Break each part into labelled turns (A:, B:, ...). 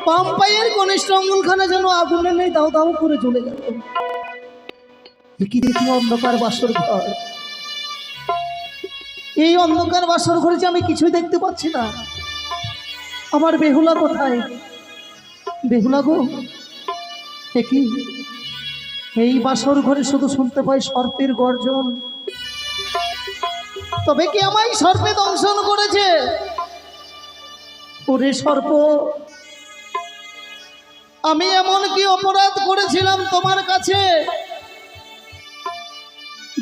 A: বাম পায়ের কনিষ্ঠ আঙ্গুলখানা যেন আগুনে নেই দাও দাও করে জ্বলে গেল। কি দেখি অন্ধকার বাসর ঘর, এই অন্ধকার বাসর ঘরে যে আমি কিছুই দেখতে পাচ্ছি না। আমার বেহুলা কোথায়? বেহুলা গো, কি এই বাসর ঘরে শুধু শুনতে পাই সর্পের গর্জন। তবে কি আমায় সর্পে দংশন করেছে? ওরে সর্প, আমি এমন কি অপরাধ করেছিলাম তোমার কাছে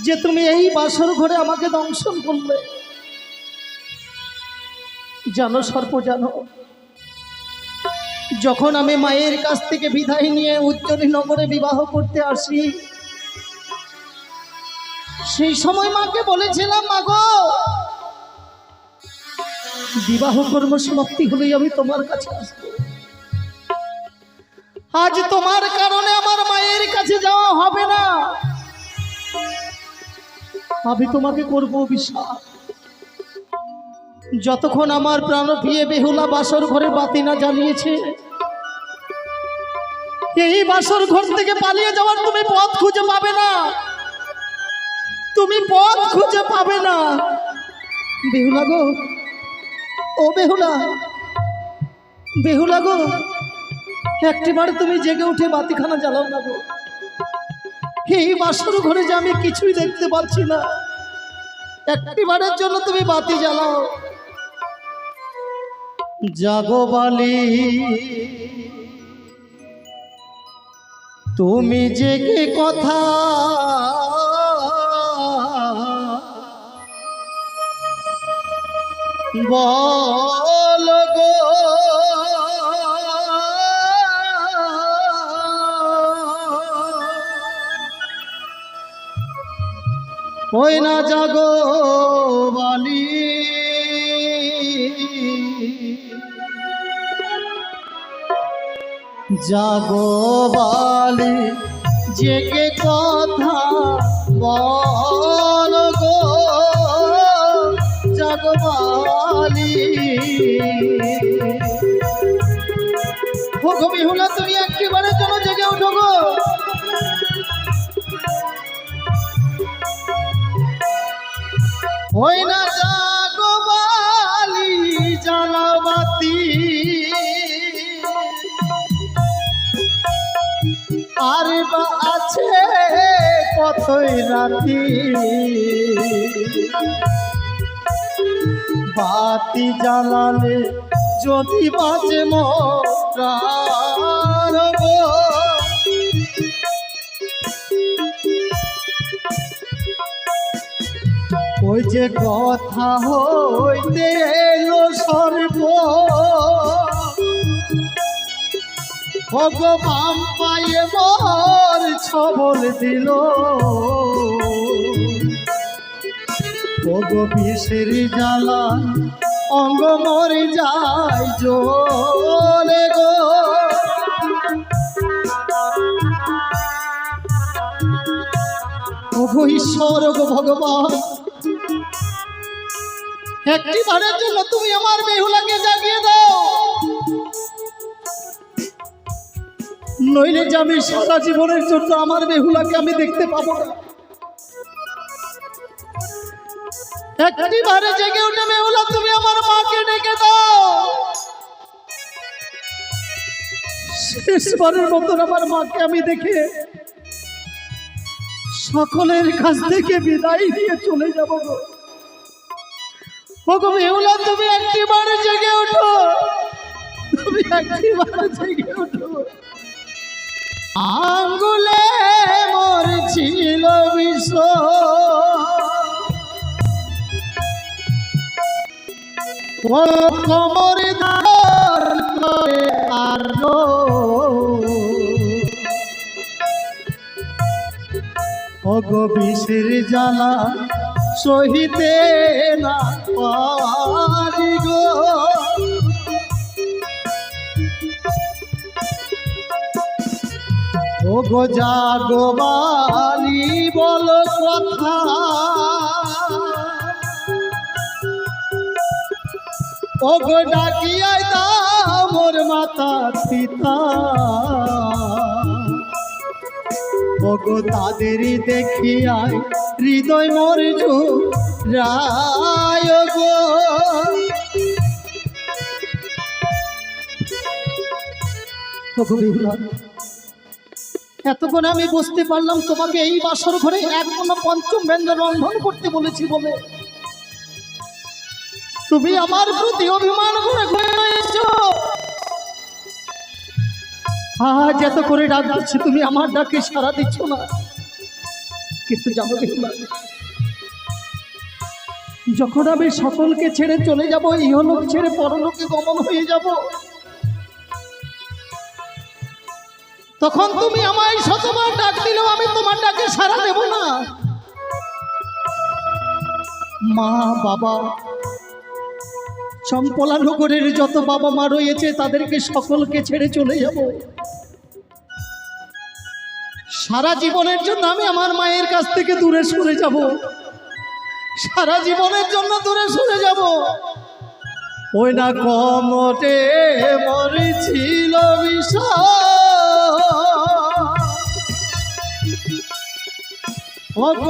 A: যে তুমি এই বাসর ঘরে আমাকে দংশন করলে? জানো সর্প, জানো, যখন আমি মায়ের কাছ থেকে বিদায় নিয়ে উজ্জ্বলী নগরে বিবাহ করতে আসি, সেই সময় মাকে বলেছিলাম, মা গো, বিবাহ কর্ম সমাপ্তি হলেই আমি তোমার কাছে আসবো। আজ তোমার কারণে আমার মায়ের কাছে যাওয়া হবে না। আমি তোমাকে করবো বিশ্বাস, যতক্ষণ আমার প্রাণপ্রিয় বেহুলা বাসর ঘরে বাতি না জ্বালিয়েছে, এই বাসর ঘর থেকে পালিয়ে যাওয়ার তুমি পথ খুঁজে পাবে না। তুমি পথ খুঁজে পাবে না। বেহুলা গো, ও বেহুলা, বেহুলা গো, একটিবার তুমি জেগে উঠে বাতিখানা জ্বালাও না গো। এই বাসর ঘরে যে আমি কিছুই দেখতে পাচ্ছি না, একটিবারের জন্য তুমি বাতি জ্বালাও। জাগো বালি, তুমি জেগে কথা বলো গো। ওই না জাগো বালি, জাগো বালি, জেগে কথা বলো গো। জাগো বালি, ও গো বেহুলা, তুমি একেবারে চলো জেগে উঠো গো। ওই না জাগো বালি, জ্বালাও বাতি, আর বা আছে কতই রাতি। বাতি জ্বালালে যদি বাজে মরার গো, ওই যে কথা হইতে এলো সর্ব, ভগবান পায়ে মোর ছবল দিল। ওগো বিষের জ্বালা অঙ্গ মরে যায় জ্বলে গো। ওগো ঈশ্বর, ওগো ভগবান, একটিবারের জন্য তুমি আমার বেহুলাকে জাগিয়ে দাও, নইলে যে আমি সারা জীবনের জন্য আমার বেহুলাকে আমি দেখতে পাবো না। একটিবারে জেগে উঠে বেহুলা, তুমি আমার মাকে ডেকে দাও, শেষবারের মতন আমার মাকে আমি দেখে সকলের কাছ থেকে বিদায় দিয়ে চলে যাবো গো। ওগো বেহুলা, তুমি একটিবারে জেগে উঠো, তুমি একটিবারে জেগে উঠো। আঙ্গুলে মোর ছিল বিষ, ও কোমর ধার করে আর ওগো বিষের জ্বালা সহিতে না পারি গো। ওগো জাগো বালি, বলো কথা ও গো ডাকিয়াই দাও মোর মাতা পিতা, ও গো তাদেরই দেখিয়াই হৃদয় মোর জুড়ায় গো। এতক্ষণ আমি বুঝতে পারলাম তোমাকে এই বাসর ঘরে এক কোনো পঞ্চম ব্যঞ্জন রন্ধন করতে বলেছি বলে তুমি আমার প্রতি অভিমান করে ঘুরে এসেছো। আজ এত করে ডাক দিচ্ছি, তুমি আমার ডাকে সাড়া দিচ্ছ না। কিন্তু জানো বেহুলা, যখন আমি সকলকে ছেড়ে চলে যাব, ইহলোক ছেড়ে পরলোকে গমন হয়ে যাব, তখন তুমি আমায় শতবার ডাক দিলেও আমি তোমার ডাকে সাড়া দেব না। মা বাবা, চম্পলা নগরের যত বাবা মা রয়েছে তাদেরকে সকলকে ছেড়ে চলে যাব। সারা জীবনের জন্য আমি আমার মায়ের কাছ থেকে দূরে সরে যাব, সারা জীবনের জন্য দূরে সরে যাব। ওই না কমটে মরেছিল অঙ্গ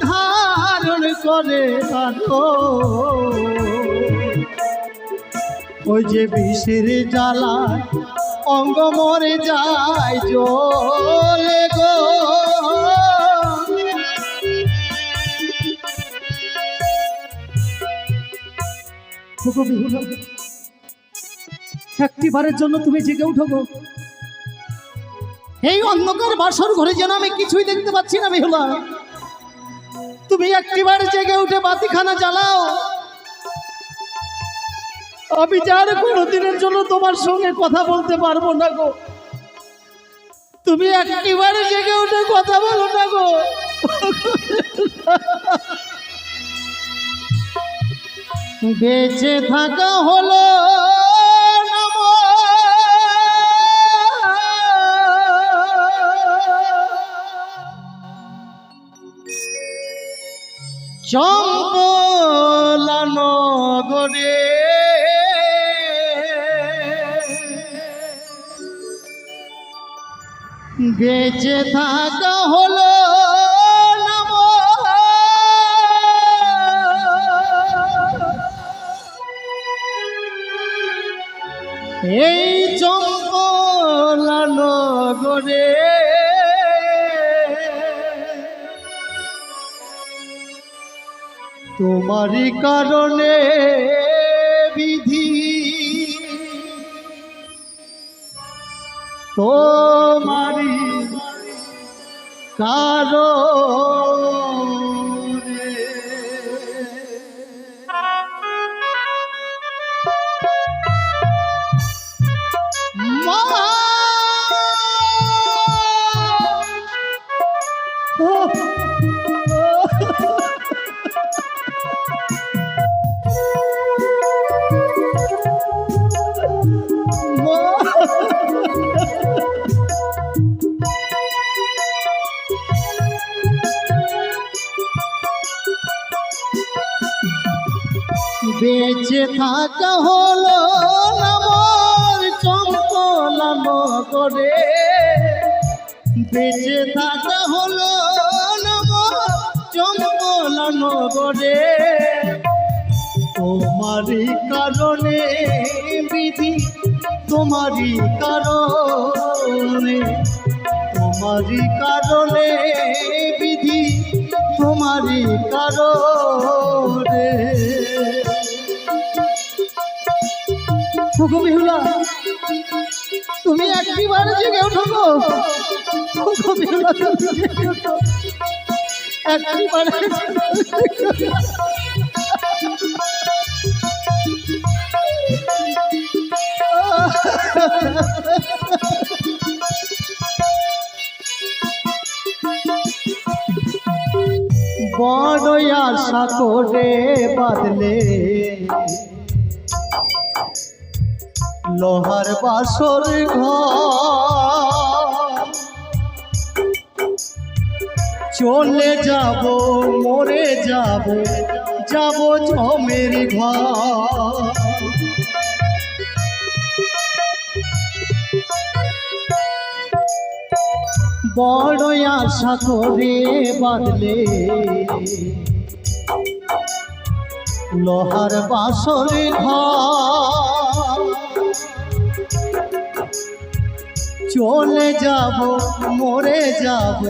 A: ধারণ করে কাঁদো, ওই যে বিষের জ্বালায় অঙ্গ মরে যায় জ্বলে গো। একটিবারের জন্য তুমি জেগে উঠো গো। এই অন্ধকার বাসর ঘরে যেন আমি কিছুই দেখতে পাচ্ছি না বেহুলা। তুমি একটিবার জেগে উঠে বাতিখানা জ্বালাও। আমি যার কোনোদিনের জন্য তোমার সঙ্গে কথা বলতে পারবো না গো। তুমি একটিবারে জেগে উঠে কথা বলো না গো। বেঁচে থাকা হলো চম্পলা নগরে, বেঁচে থাকা হলো নাম এই চম্পলা নগরে। তোমারই কারণে বিধি, তোমারই কারণে মা বেঁচে থাকা হলো নামর চম্পলা নগরে, বেঁচে থাকা হলো নামর চম্পলা নগরে। তোমারই কারণে বিধি, তোমারই কারণে, তোমারই কারণে বিধি, তোমারই কারণে। বেহুলা, তুমি একটিবারে জেগে ওঠো গো। বেহুলা, একটিবারে বড় আশা করে বাদলে লোহার বাসর ঘর, চলে যাব মরে যাব যাব জমের ঘর। বড় আশা করে বাঁধলে লোহার বাসর ঘর, চলে যাব মরে যাব,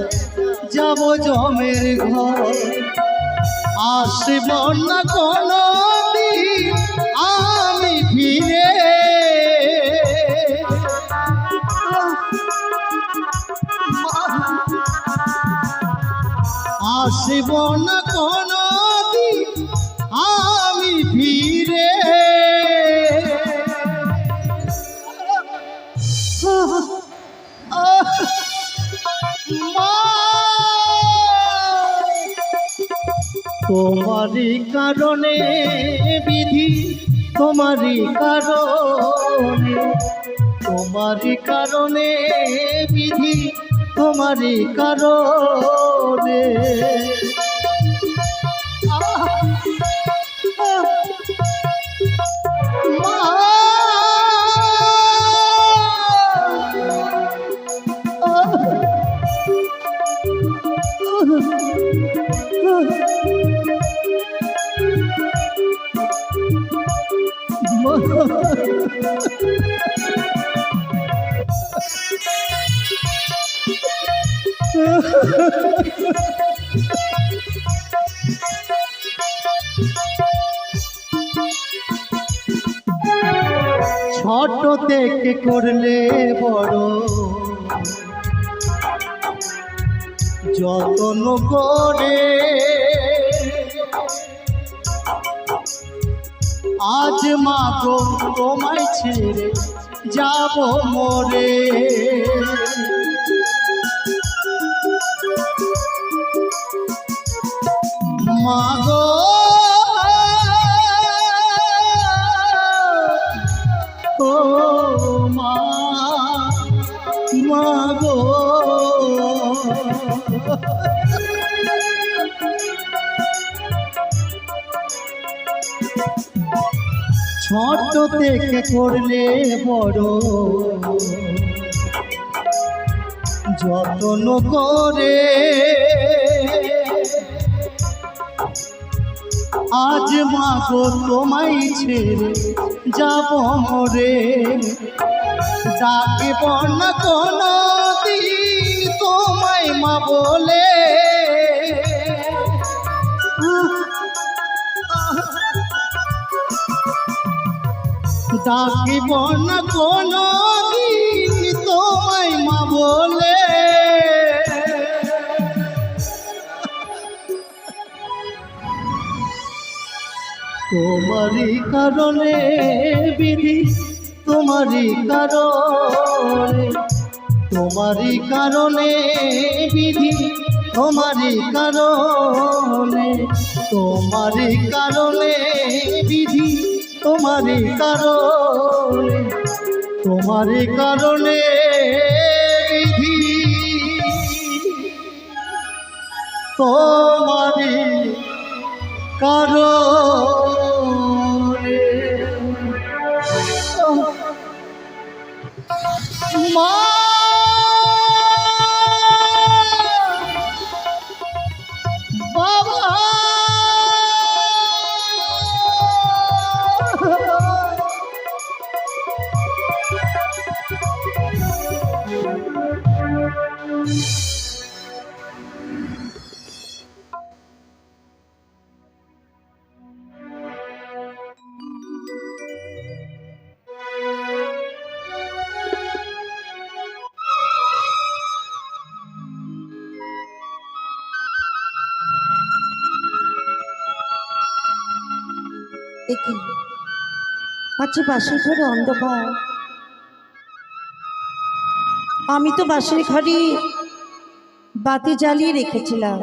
A: যাব জমের ঘর। আসব না কোনো দিন আমি ফিরে, আসব না কোনো দিন আমি ফিরে। তোমারই কারণে বিধি, তোমারই কারণে, তোমারই কারণে বিধি, তোমারই কারণে। ছোট থেকে করলে বড়, যত্ন করে আজ মা গো তোমায় ছেড়ে যাব মরে। মা গো ও মা, মা গো ছোট থেকে করলে বড়, যত্ন করে আজ মা গো তোমায় ছেড়ে যাব মরে। ডাকিব না কোনো দিন তোমায় মা বলে, ডাকিব না কোনো দিন তোমায় মা বলে। তোমারই কারণে বিধি, তোমারই কারণে, তোমারই কারণে বিধি, তোমারই কারণে, তোমারই কারণে বিধি, তোমারই কারণে, তোমারই কারণে বিধি, তোমারই কারণে। মা বাবা
B: দেখি আচ্ছা বাসের ঘরে অন্ধকার, আমি তো বাসের ঘরে বাতি জ্বালিয়ে রেখেছিলাম,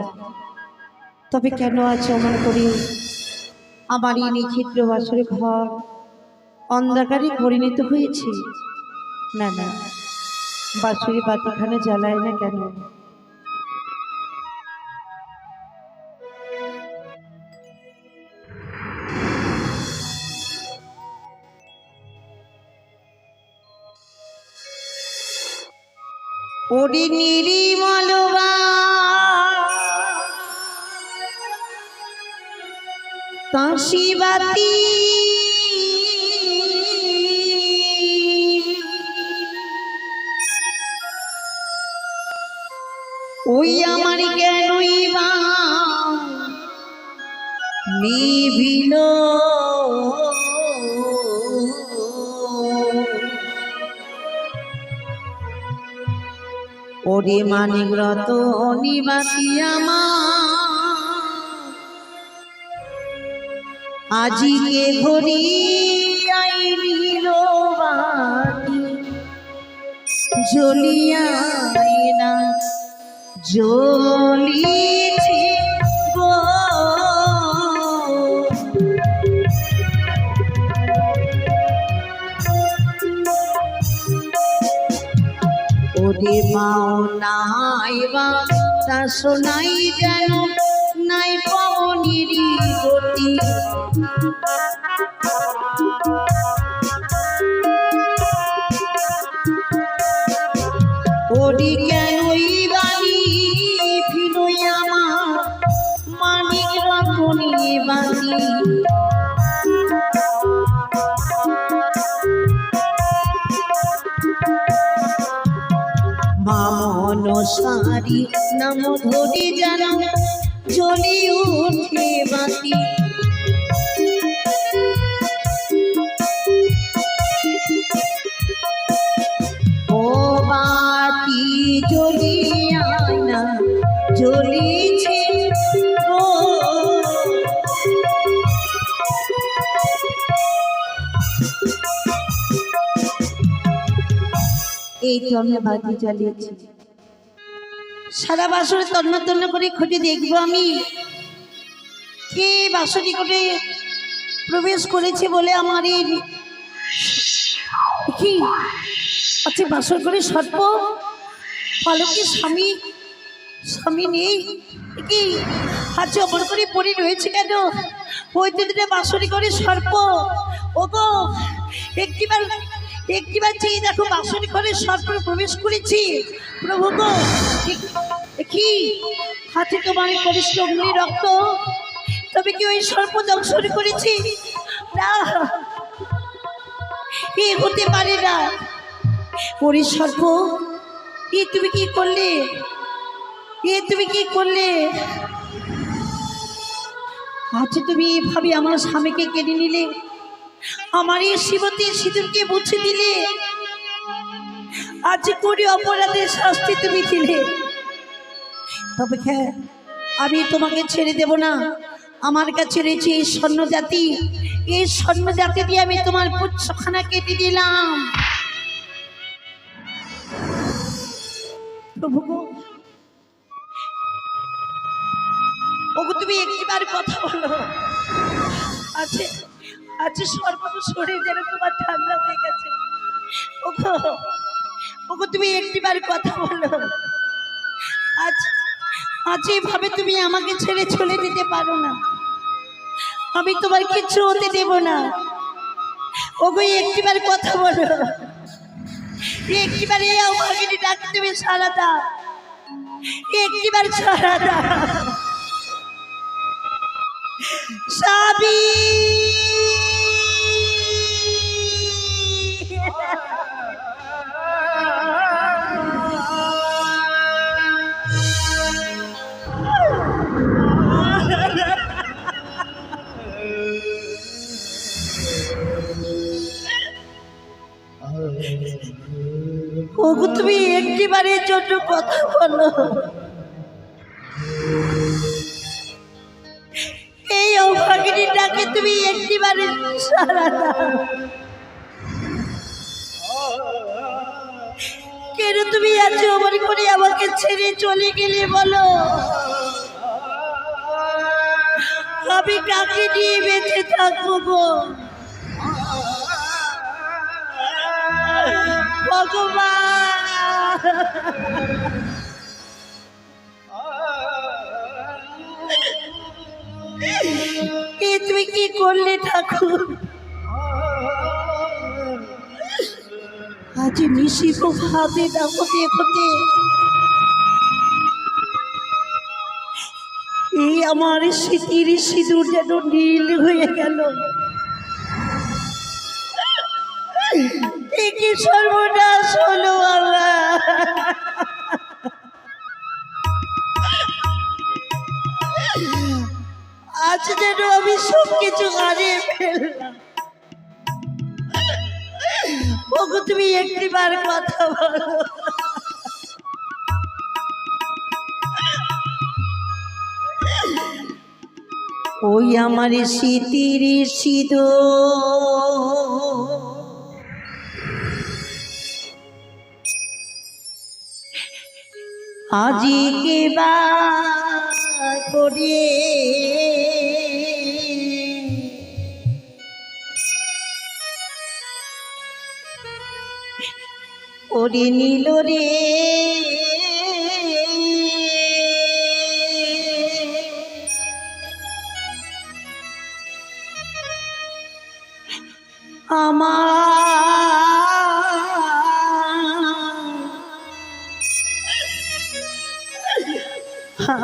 B: তবে কেন আজ অমন করে আমার এই নিক্ষিদ্র বাসের ঘর অন্ধকারে পরিণত হয়েছে? না না, বাসুরি বাতিখানে জ্বালায় না কেন? ওরে নিরিমল কাশিবাতি ওই আমার জ্ঞানই বা নিভিল ওরে মানিক রত নিবাসী আমার আজিকে ঘড়ি আইনিল বাতি জ্বলিয়াই না জ্বলিছে গো ওরে মাও নাই বা তা শোনাই যেন নাই পবনের গতি ওরে কেনই বাণী ফিরই আমার মানিক রতনী বাণী মামন সারি নাম ধরে যেন জ্বলি উঠে বাতি ও বাতি জ্বলিয়াই না জ্বলিছে গো এই তো আমরা বাতি জ্বালিয়েছি সারা বাসরে তন্ন তন্ন করে খুঁজে দেখবো আমি কে বাসরি করে প্রবেশ করেছে বলে আমার এই কি আচ্ছা বাসর করে সর্প পালকি স্বামী স্বামী নেই কি আচ্ছা অমর করে পড়ে রয়েছে কেন ওই দিনে বাসরি করে সর্প ও গো একটিবার চেয়ে দেখো বাসরি করে সর্প প্রবেশ করেছি প্রভু গো কি হাতে তোমার করিষ্ঠ অগ্নি রক্ত তবে কি ওই সর্প দংশন করেছি না এ হতে পারে না ওরে সর্প এ তুমি কি করলে তুমি কি করলে আচ্ছা তুমি এভাবে আমার স্বামীকে কেড়ে নিলে আমার এই শিবতীর সিঁদুরকে মুছে দিলে আজ কোন অপরাধের শাস্তি তুমি দিলে তবে হ্যাঁ আমি তোমাকে ছেড়ে দেব না আমার কাছে রয়েছে এই স্বর্ণ জাতি এই স্বর্ণ জাতি দিয়ে আমি তোমার পুচ্ছখানা কেটে দিলাম প্রভু ওগো তুমি একটিবার কথা বলো আছে আছে সর্বত শরীর যেন তোমার ঠান্ডা হয়ে গেছে ওগো ওগো তুমি একটিবার কথা বলো আজ আজ এইভাবে তুমি আমাকে ছেড়ে চলে যেতে পারো না আমি তোমার কিছু হতে দেব না ওগো একটিবার কথা বলো একটিবার এই আমাকে ডাক তুমি সারা দাও একটিবার সারা দাও সাবি ওগো তুমি একটিবারের জন্য কথা বলো এই অভাগিনীটাকে তুমি একটিবারের সারা দাও কেন তুমি আজ অমর করে আমাকে ছেড়ে চলে গেলে বলো আমি কাকে নিয়ে বেঁচে থাকবো গো ভগবান তুমি কি করলে ঠাকুর আজ যে নিশিত ভাবে না হতে হতে এই আমার স্মৃতির সিঁদুর যেন নীল হয়ে গেল। এ কি সর্বনাশ হলো আল্লাহ। আজ যেন আমি সব কিছু হারিয়ে ফেললাম। ওগো তুমি একটিবার কথা বলো। ওই আমার স্মৃতির সিঁদুর আজি কে বা করে ওরে নীল রে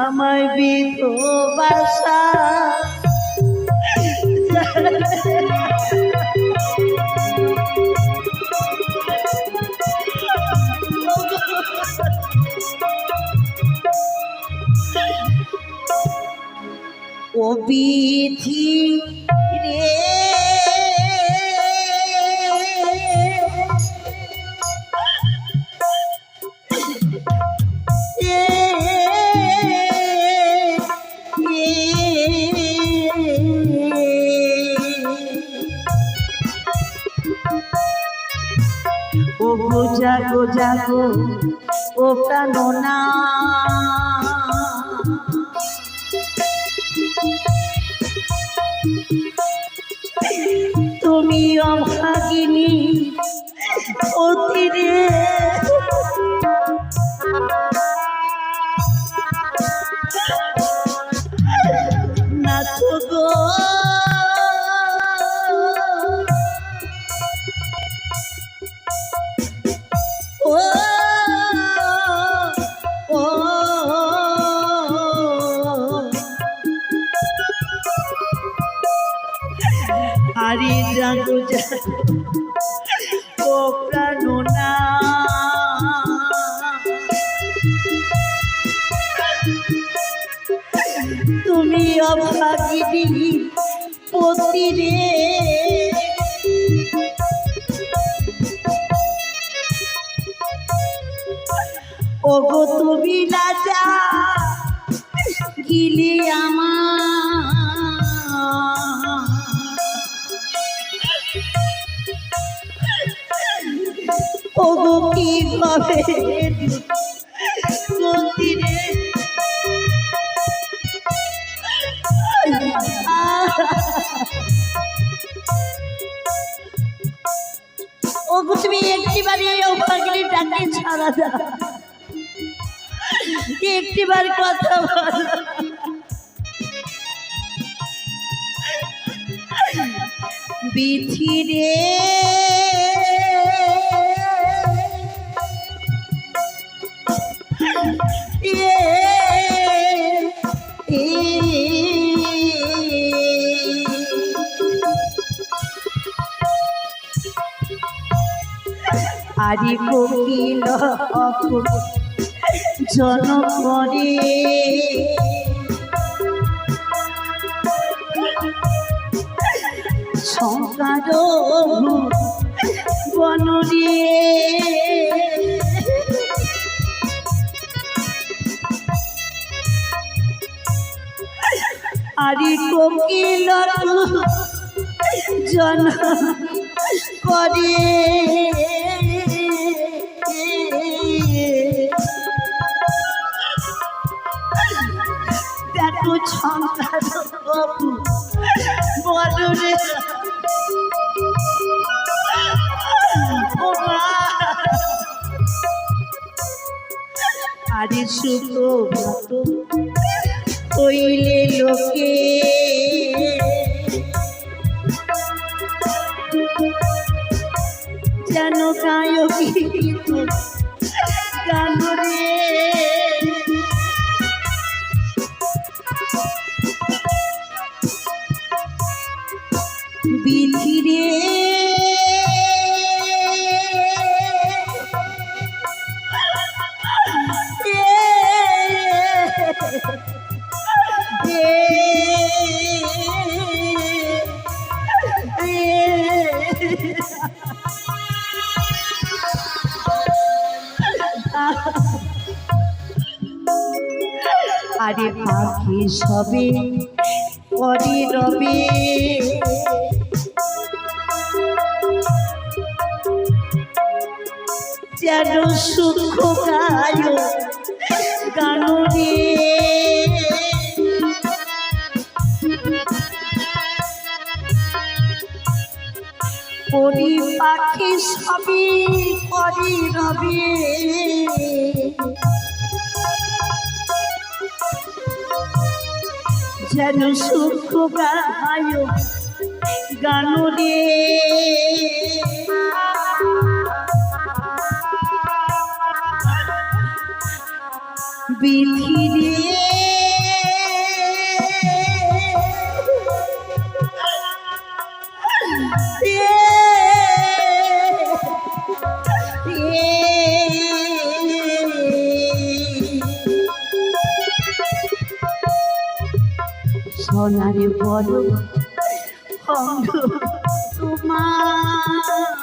B: আমায় বিধবাসা ও বিধি রে ও গো জাগো জাগো ও প্রাণনা তুমি অভাগিনী অতিরে নাচো গো ও ও আরে জাগো জাগো ও প্রাণনা তুমি অভাগিনী পতি রে ওগো তুমি রাজা গিলি আমার ওগো কি ভাবে গতিরে ওগো তুমি একটিবারই অভাগিনীর ডাকে ছাড়া দাও একটিবার কথা বল বিধি রে আরে কোকিল জন করে সংসার বনরে আরে কোকিল জন করে দেখো সংসার বনরে আরে সুপ্রভাত হইলে লোকে যেন গায়কি গান রে বিধি রে আরে পাখি সবে করে রবে যেন সুখ গায় গান রে পরি পাখি সবই করে রবে যেন সুখ গায় গান রে বিধি রে সোনারে বড় অঙ্গ তোমার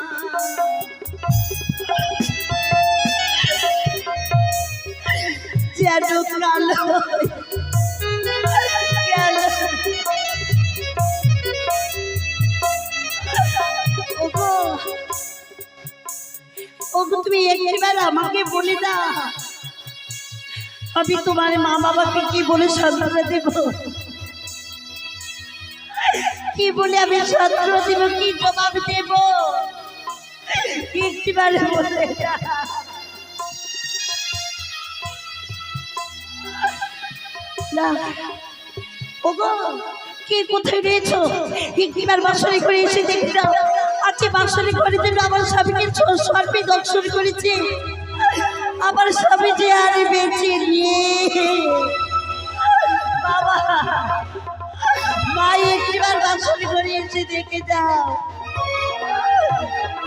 B: যেন কালো গেল ওগো ওগো তুমি একবার আমাকে বলে দাও আমি তোমার মা বাবাকে কি বলে সান্ত্বনা দেব কি বলে আমি সান্ত্বনা দেব কি জবাব দেব একবার বলে না ওগো কে কোথায় রয়েছো একবার বাসরে করে এসে দেখে যাও আজকে বাসরে করে জন্য আমার স্বামীকে সর্পে দর্শন করেছে আমার স্বামী যে আর বেঁচে নিয়ে বাবা মা একবার বাসরে করে এসে দেখে যাও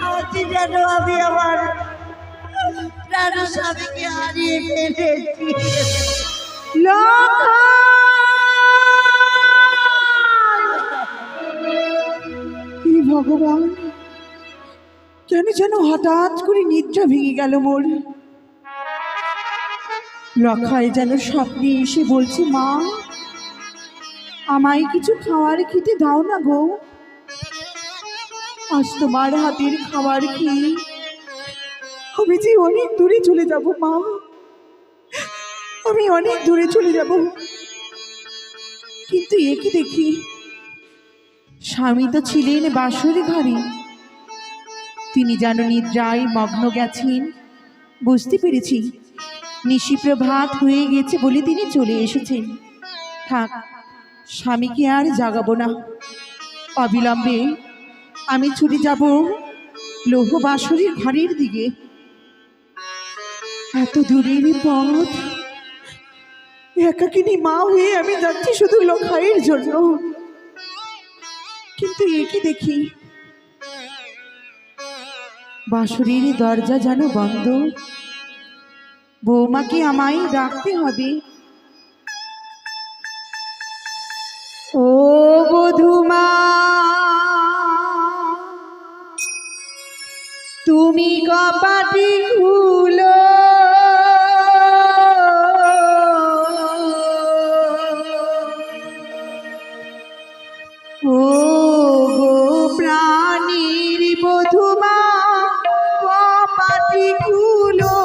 B: আজকে যেন আমি আমার প্রাণ স্বামীকে হারিয়ে ফেলেছি
A: ভগবান কেন যেন হঠাৎ করে নিদ্রা ভেঙে গেল মোর লখায় যেন স্বপ্নে এসে বলছে মা আমায় কিছু খাওয়ার খেতে দাও না গো আজ তোমার হাতের খাবার খেয়ে আমি যে অনেক দূরে চলে যাব মা আমি অনেক দূরে চলে যাব কিন্তু একে দেখি স্বামী তো ছিলেন বাসর ঘরে তিনি যেন নিদ্রায় মগ্ন গেছেন বুঝতে পেরেছি নিশিপ্রভাত হয়ে গেছে বলে তিনি চলে এসেছেন থাক স্বামীকে আর জাগাবো না অবিলম্বে আমি ছুটে যাব লৌহ বাসরের ঘরের দিকে এত দূরের পথ একাকিনী মা হয়ে আমি যাচ্ছি শুধু লখাইয়ের জন্য কিন্তু একই দেখি বাঁশরীর দরজা যেন বন্ধ বৌমাকে আমায় ডাকতে হবে ও বধূমা তুমি কপাটি খুলো ও গো প্রাণীর বধূমা কপাটি খুলো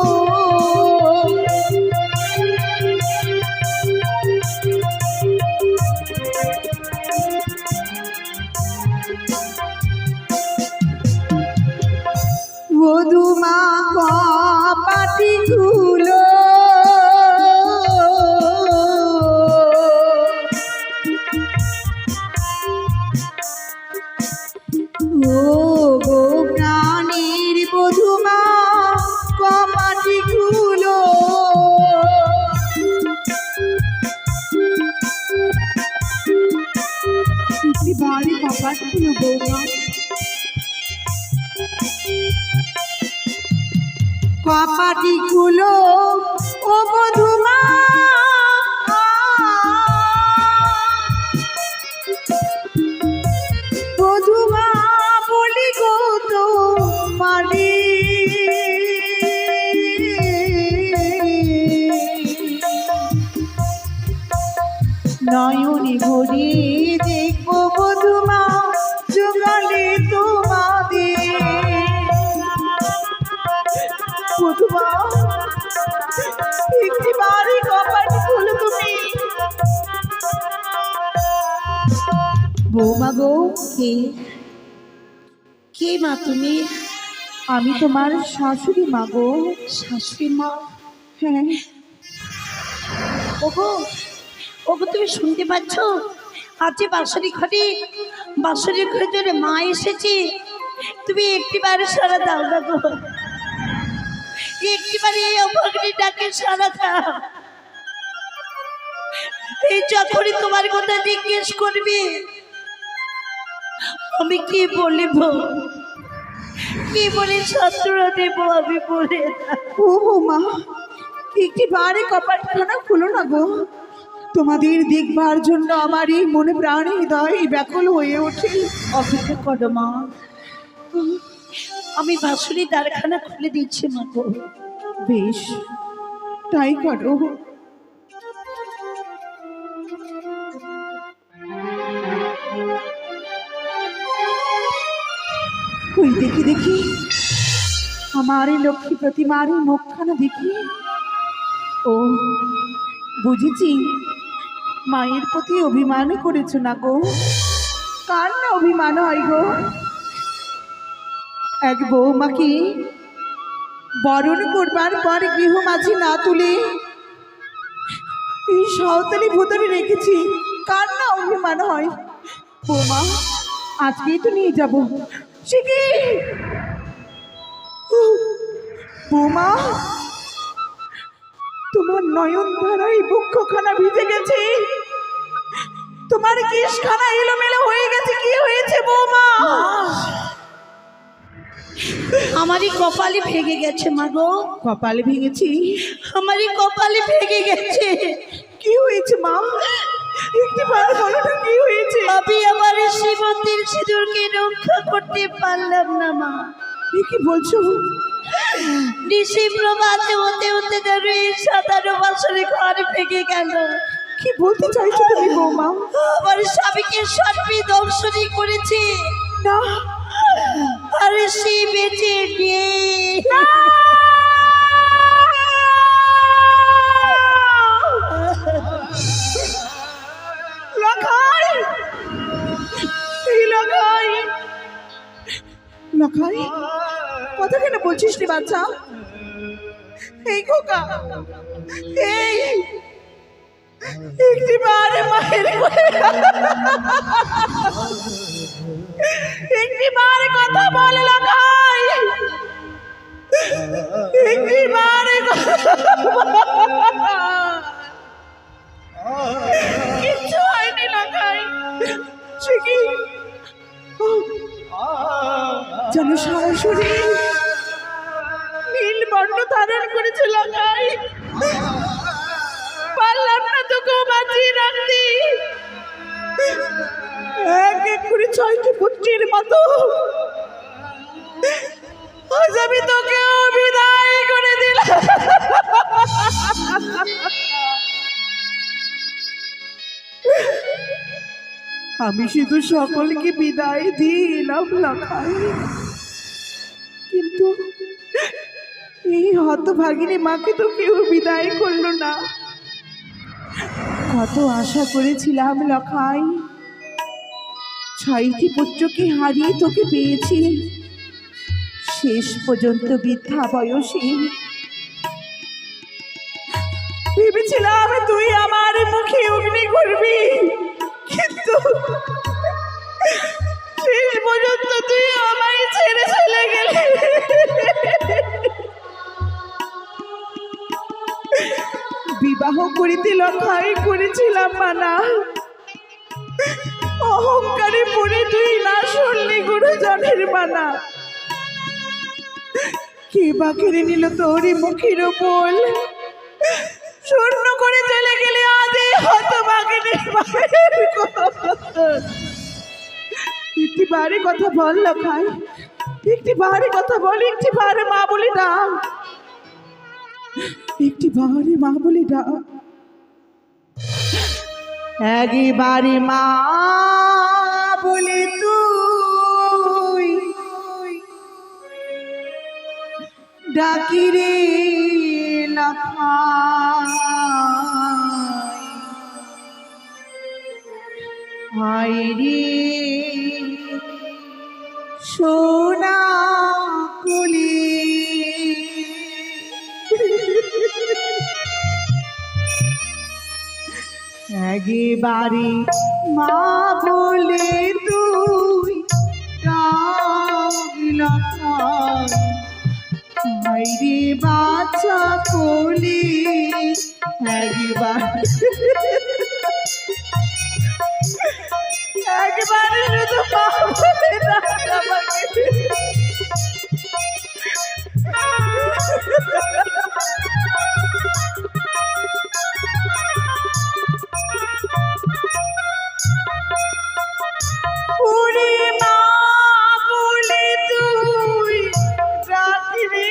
A: বধূমা কপাটি খুলো ও গো প্রাণীর বধূ
C: একটি বাড়ি কপাট খুলো বৌমা। কপাটি খুলো ও বধূমা, বধূমা বলি গো তোমারি, নয়নে ভরি দেখবো বধূমা যুগলে তোমাদের। বধূমা একটি বাড়ি কপাট খুলো তুমি।
B: বৌমা গো, কে কে মা তুমি?
C: আমি তোমার শাশুড়ি মা গো।
B: শাশুড়ি মা?
C: হ্যাঁ।
B: ওগো, ওগো তুমি শুনতে পাচ্ছ? আজকে বাঁশরি ঘরে জন্য মা এসেছে। তুমি একটিবারে সারা দাও না গো, একটিবারে এই অভাগ্নি ডাকে সারা দাও। এই যখনই তোমার কথা জিজ্ঞেস করবে আমি কি বলিব, কি বলে সান্ত্বনা দেব আমি বলে দাও।
C: ও বৌমা একটি বাড়ি কপাট খুলো না গো। তোমাদের দেখবার জন্য আমার এই মনে প্রাণে হৃদয় ব্যাকুল হয়ে ওঠে।
B: অপেক্ষা করো মা, আমি বাঁশরি দ্বারখানা খুলে দিচ্ছি মা গো।
C: বেশ, তাই করো। ওই দেখি দেখি আমার এই লক্ষ্মী প্রতিমার এই মুখখানা দেখি। ও বুঝেছি, মায়ের প্রতি অভিমান করেছ না গো। কার না অভিমান হয় গো? এক বৌমাকে বরণ করবার পর গৃহ মাঝে না তুলে এই সাঁওতালি ভুতরে রেখেছি, কার না অভিমান হয়? বৌমা আজকেই তো নিয়ে যাব। সে কি বৌমা, তোমার নয়ন ধারায় বক্ষখানা ভিজে গেছে, তোমার কেশখানা এলোমেলো হয়ে গেছে। কি হয়েছে বৌমা?
B: আমারই কপালে ভেঙে গেছে মা গো।
C: কপালে ভেঙেছি?
B: আমারই কপালে ভেঙে গেছে।
C: কি হয়েছে মা? একটি বার বলো তো কি হয়েছে?
B: আমি আমার শ্রীমন্দির সিঁদুরকে রক্ষা করতে পারলাম না মা।
C: কি বলছো?
B: নিশি প্রভাতে হতে হতে যেন এই সাধারণ বাঁশরি ঘর ভেঙে গেল।
C: কি বলতে চাইছো তুমি বৌমা?
B: আমার স্বামীকে সর্বি দংশনী করেছে,
C: না
B: আর সে বেঁচে নেই।
C: লখাই, এই লখাই, লখাই কথা কেন বলছিস রে বাচ্চা? এই খোকা, এই একটি বারে মায়ের একটি বার কথা বলে লখাই, একটি বারে কিচ্ছু হয়নি লখাই। সে কি যেন সরাসরি নীল বর্ণ ধারণ করেছে লখাই। পারলাম না তোকে বাঁচিয়ে রাখতে। এক এক করে 6টি পুত্রের মতো আজ আমি তোকে বিদায় করে দিলাম। আমি শুধু সকলকে বিদায় দিয়ে এলাম লখাই, কিন্তু এই হতভাগিনী মাকে তো কেউ বিদায় করলো না। কত আশা করেছিলাম লখাই, 6টি পুত্রকে হারিয়ে তোকে পেয়েছি। শেষ পর্যন্ত বৃদ্ধা বয়সে ভেবেছিলাম তুই আমার মুখে অগ্নি করবি, কিন্তু শেষ পর্যন্ত তুই আমায় ছেড়ে চলে গেলি। বিবাহ করিতে লখাই করেছিলাম মানা, অহংকারে পড়ে তুই না শুনলি গুরুজনের মানা। কে বা কেড়ে নিল তোরই মুখের বল, শূন্য করে চলে গেলে আজ এই হতভাগিনীর মায়ের কোল। একটি বাড়ি কথা বল লখাই, একটি বাড়ি কথা বল, একটি বারে মা বলি ডাক, একটি বারে মা বলি ডাক। একবারে মা বলি তুই ডাকি রে লখাই, হায় রে সোনা কুলি। একবারে মা বলে তুই ডাকি লখাই, হায় রে বাচ্চা কুলি। একবারে শুধু মা বলে ডাক আমাকে। ওরে মা বলে তুই ডাকি রে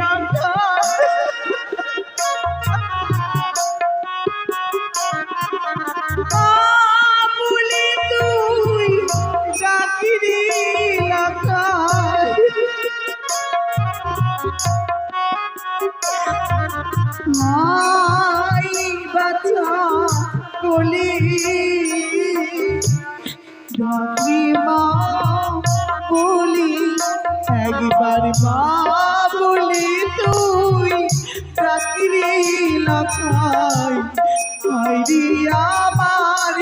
C: লখাই, মা বলে তুই ডাকি রে লখাই, মাই বাচ্চা কোলে ডাকি মা বলি। একবার মা বলি তুই ডাকি রে লখাই, হায় রে আমার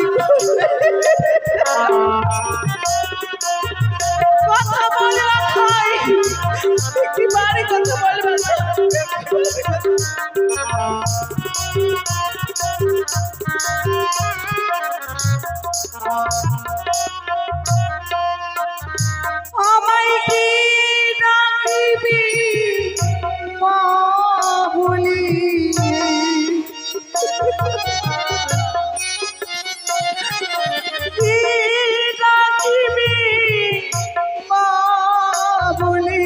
C: কথা বল লখাই, একটি বারে কথা বল বাচ্চা। আমায় কি ডাকিবি মা বলি, কি ডাকিবি মা বলি।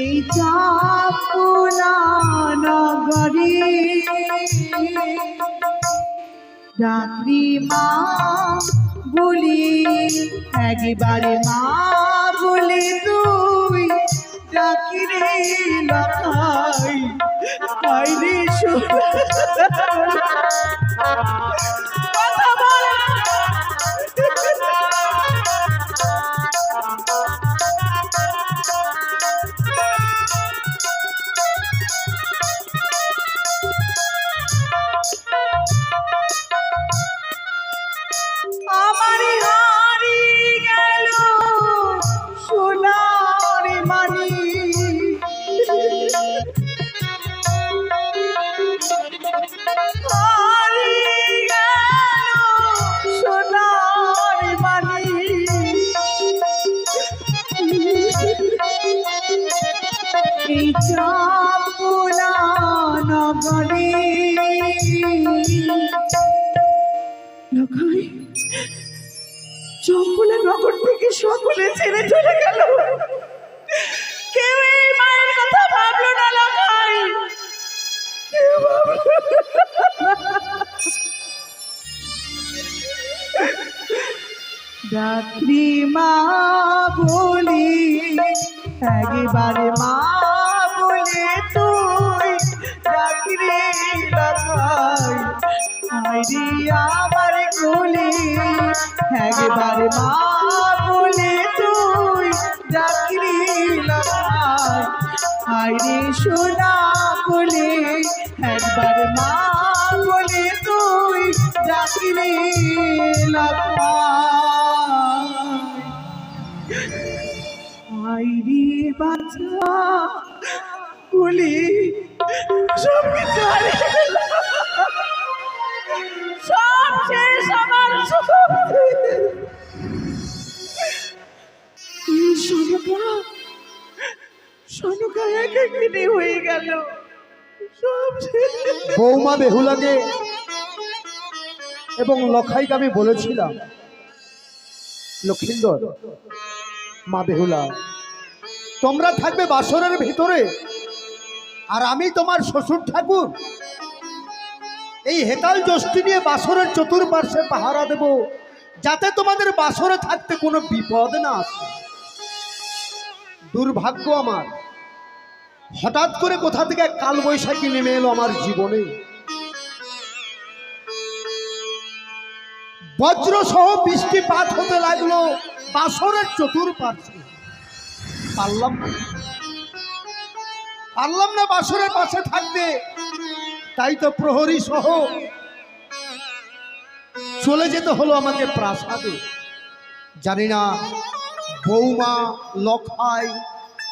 C: এই চাপুলা নগরী ডাকরি মা বলি, একবারে মা বলি তুই ডাকি রে লখাই, হায় রে সোনা কথা বল। আমার হারিয়ে গেল সোনার মানি, হারিয়ে গেল সোনার মানি। এই চাপুলা নগরী লখাই, চম্পলা নগর থেকে সকলে ছেড়ে চলে গেল, কেউ এই মায়ের কথা ভাবলো না লখাই, কেউ ভাবলো ডাকরি মা বলি, একবারে মা বলে তুই ডাকি রে লখাই, হায় রে আমার কোলে। একবারে মা বলে তুই ডাকি রে লখাই, হায় রে সোনা কোলে। একবার মা বলে তুই ডাকি রে লখাই, হায় রে বাচ্চা কোলে। সব কিছু হারিয়ে গেল। সনকা সনকা একাকিনী হয়ে গেল, সব শেষ।
D: বৌমা বেহুলাকে এবং লখাইকে আমি বলেছিলাম, লক্ষিন্দর, মা বেহুলা, তোমরা থাকবে বাসরের ভিতরে, আর আমি তোমার শ্বশুর ঠাকুর এই হেতাল যষ্টি নিয়ে বাসরের চতুর্পার্শ্বে পাহারা দেব, যাতে তোমাদের বাসরে থাকতে কোনো বিপদ না আসে। দুর্ভাগ্য আমার, হঠাৎ করে কোথা থেকে কাল বৈশাখী নেমে এলো আমার জীবনে। বজ্র সহ বৃষ্টিপাত হতে লাগলো বাসরের চতুর্পার্শ্বে। পারলাম না বাসরের পাশে থাকতে, তাই তো প্রহরী সহ চলে যেতে হলো আমাকে প্রাসাদে। জানি না বৌমা লখাই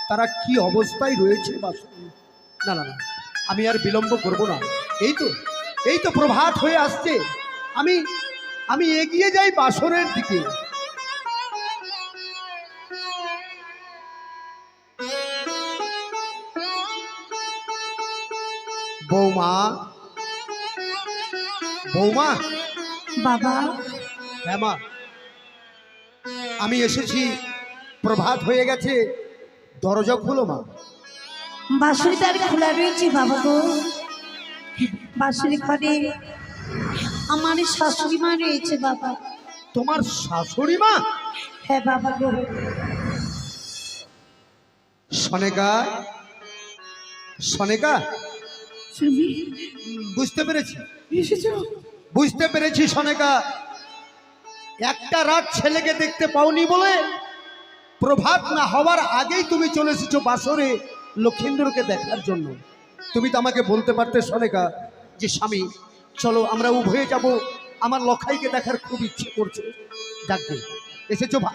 D: তারা কি অবস্থায় রয়েছে বাসরে। না না না, আমি আর বিলম্ব করব না। এই তো প্রভাত হয়ে আসছে, আমি এগিয়ে যাই বাসরের দিকে। বৌমা, বৌমা,
B: বাবা,
D: হ্যাঁ মা, আমি এসেছি, প্রভাত হয়ে গেছে, দরজা খুলো মা।
B: বাঁশুরি তার খোলা রয়েছে বাবা গো। বাঁশুরি ঘরে আমার শাশুড়ি মা রয়েছে বাবা।
D: তোমার শাশুড়ি মা?
B: হ্যাঁ বাবা গো।
D: সনেকা, সনেকা,
C: স্বামী
D: বুঝতে পেরেছি,
C: এসেছো?
D: বুঝতে পেরেছি সনেকা, একটা রাত ছেলেকে দেখতে পাওনি বলে প্রভাত না হওয়ার আগেই তুমি চলে এসেছো বাসরে লক্ষিন্দরকে দেখার জন্য। তুমি তো আমাকে বলতে পারতে সনেকা যে স্বামী চলো আমরা উভয়ে যাব, আমার লখাইকে দেখার খুব ইচ্ছে করছে। ডাকবে এসেছো ভা,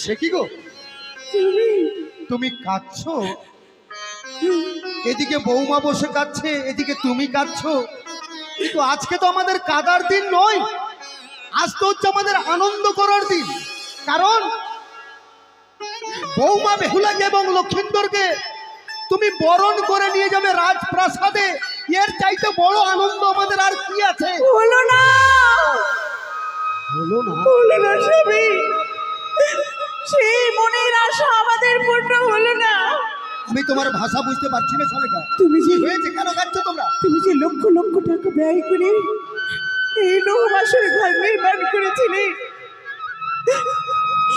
D: সে কি গো, তুমি কাঁদছো? এদিকে বৌমা বসে কাঁদছে, এদিকে তুমি কাঁদছো। কিন্তু আজকে তো আমাদের কাদার দিন নয়, আজ তো হচ্ছে আমাদের আনন্দ করার দিন। কারণ বৌমা বেহুলাকে এবং লক্ষিন্দরকে তুমি বরণ করে নিয়ে যাবে রাজপ্রাসাদে। এর চাইতে বড় আনন্দ আমাদের আর কি আছে?
C: হলো না,
D: হলো না,
C: হলো না স্বামী, সেই মনের আশা আমাদের পূর্ণ হলো না।
D: আমি তোমার ভাষা বুঝতে পারছি না সনেকা,
C: তুমি
D: কি
C: যে
D: হয়েছে, কেন কাঁদছো তোমরা?
C: তুমি যে লক্ষ লক্ষ টাকা ব্যয় করে এই নববাসের ঘর নির্মাণ করেছিলে,